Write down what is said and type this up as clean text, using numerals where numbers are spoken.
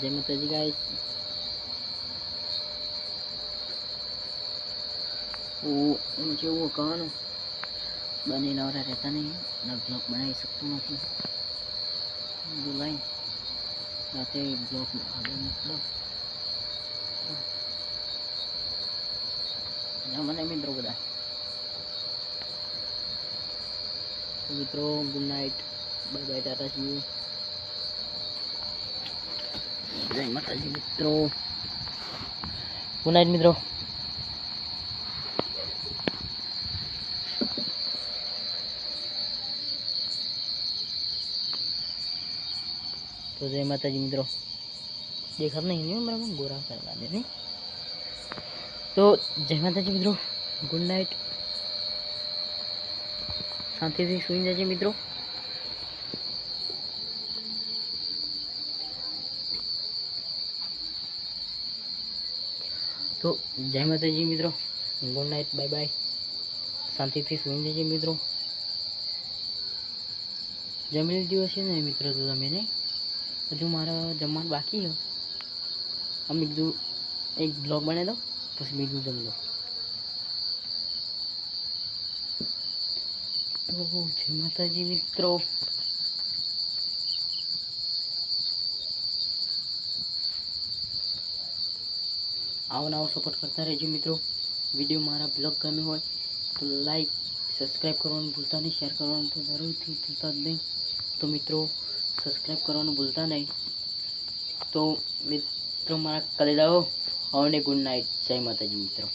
જય માતાજી ગાઈસ. હું જેવું કહેવાનું બની નવરા રહેતા નહીં અને બ્લોગ બનાવી શકતો નથી. બોલાય રાતે બ્લોગ આગળ મોકલો મને મિત્રો બધા. તો મિત્રો good night, bye bye, Tata C you. જય માતાજી મિત્રો, ગુડ નાઇટ મિત્રો. તો જય માતાજી મિત્રો, દેખાત નહીં બરાબર, ગોરા કરવા દે નહીં. તો જય માતાજી મિત્રો, ગુડ નાઇટ, શાંતિથી સુઈ જજે મિત્રો. તો જય માતાજી મિત્રો, ગુડ નાઇટ, બાય બાય, શાંતિથી સુઈ જજે મિત્રો. જમી લીધું હશે ને મિત્રો? તો તમે નહીં, હજુ મારા જમવાનું બાકી છે. અમે કીધું એક બ્લોગ બનાવી દો પછી બીજું જમી લો. તો જય માતાજી મિત્રો. આવો નવો સપોર્ટ કરતા રહેજો મિત્રો. વિડીયો મારા બ્લોગ ગમે હોય તો લાઈક સબસ્ક્રાઈબ કરવાનું ભૂલતા નહીં, શેર કરવાનું તો જરૂરથી ભૂલતા જ નહીં. તો મિત્રો સબસ્ક્રાઈબ કરવાનું ભૂલતા નહીં. તો મિત્રો મારા કલેજાઓ, હવે ગુડ નાઇટ, જય માતાજી મિત્રો.